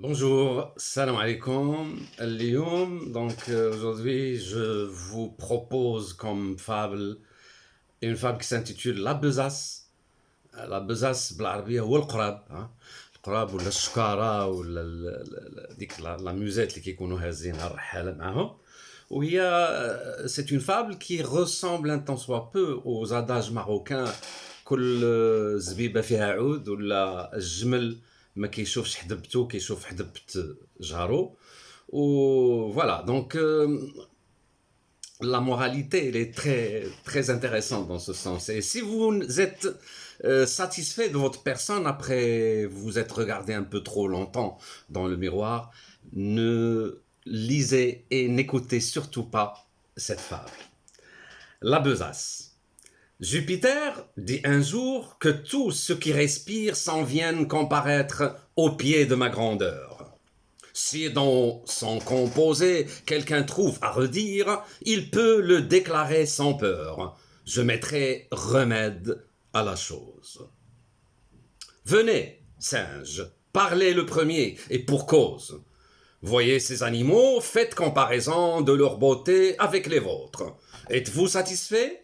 Bonjour, salam alaikum. Aujourd'hui, je vous propose comme fable une fable qui s'intitule La besace. La besace بالعربية هو القراب القراب ولا الشكارة ولا ديك لا ميوزات اللي كيكونوا هازينها الرحالة معاهم. C'est une fable qui ressemble un tant soit peu aux adages marocains. كل زبيبة فيها عود ولا الجمل ما كيشوفش حدبته كيشوف حدبت جارو. Voilà, donc la moralité elle est très très intéressante dans ce sens. Et si vous êtes satisfait de votre personne après vous être regardé un peu trop longtemps dans le miroir, ne lisez et n'écoutez surtout pas cette fable. La besace. Jupiter dit un jour que tout ce qui respire s'en vienne comparaître au pied de ma grandeur. Si dans son composé quelqu'un trouve à redire, il peut le déclarer sans peur. Je mettrai remède à la chose. Venez, singes, parlez le premier, et pour cause. Voyez ces animaux, faites comparaison de leur beauté avec les vôtres. Êtes-vous satisfait?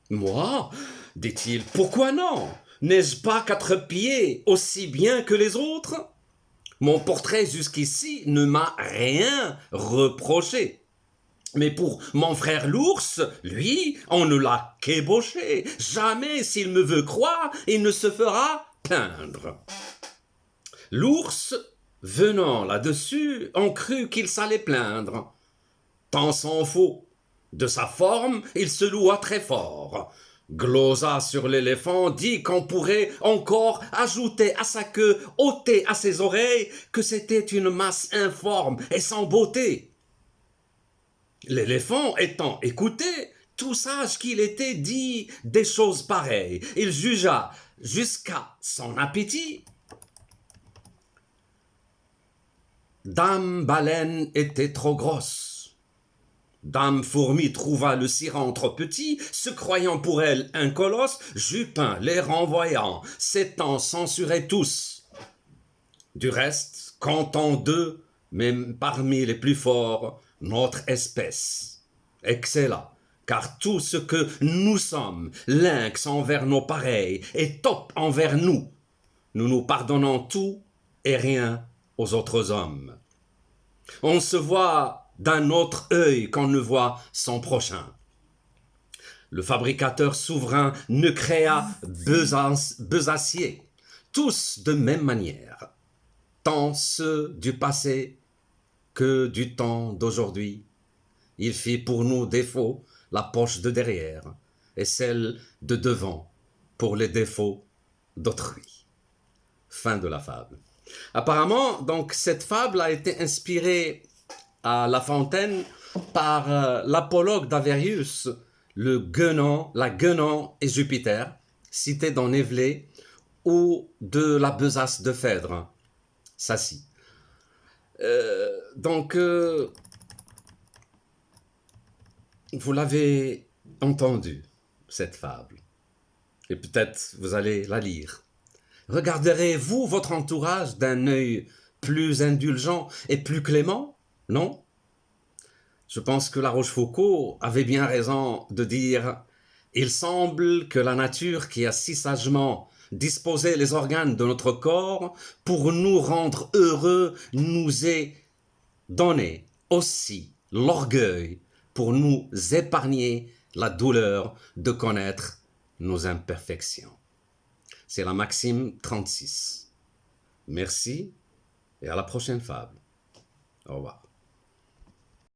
Moi, dit-il, pourquoi non? N'ai-je pas 4 pieds aussi bien que les autres? Mon portrait jusqu'ici ne m'a rien reproché. Mais pour mon frère l'ours, lui, on ne l'a qu'ébauché. Jamais, s'il me veut croire, il ne se fera plaindre. L'ours, venant là-dessus, on crut qu'il s'allait plaindre. Tant s'en faut. De sa forme, il se loua très fort. Glosa sur l'éléphant, dit qu'on pourrait encore ajouter à sa queue, ôter à ses oreilles, que c'était une masse informe et sans beauté. L'éléphant étant écouté, tout sage qu'il était, dit des choses pareilles. Il jugea jusqu'à son appétit. Dame Baleine était trop grosse. Dame Fourmi trouva le Siran trop petit, se croyant pour elle un colosse, Jupin les renvoyant, s'étant censurés tous. Du reste, comptons d'eux, même parmi les plus forts, notre espèce. Excella, car tout ce que nous sommes, lynx envers nos pareils et top envers nous, nous nous pardonnons tout et rien aux autres hommes. On se voit d'un autre œil qu'on ne voit son prochain. Le fabricateur souverain ne créa besaciers, tous de même manière, tant ceux du passé que du temps d'aujourd'hui. Il fit pour nous défaut la poche de derrière et celle de devant pour les défauts d'autrui. Fin de la fable. Apparemment, donc, cette fable a été inspirée à La Fontaine par l'apologue d'Averius, la Guenon et Jupiter, cité dans Névelé, ou de la besace de Phèdre, Sacy. Vous l'avez entendu, cette fable, et peut-être vous allez la lire. Regarderez-vous votre entourage d'un œil plus indulgent et plus clément? Non? Je pense que La Rochefoucauld avait bien raison de dire « Il semble que la nature qui a si sagement disposé les organes de notre corps pour nous rendre heureux nous ait donné aussi l'orgueil pour nous épargner la douleur de connaître nos imperfections. » C'est la Maxime 36. Merci et à la prochaine fable. Au revoir.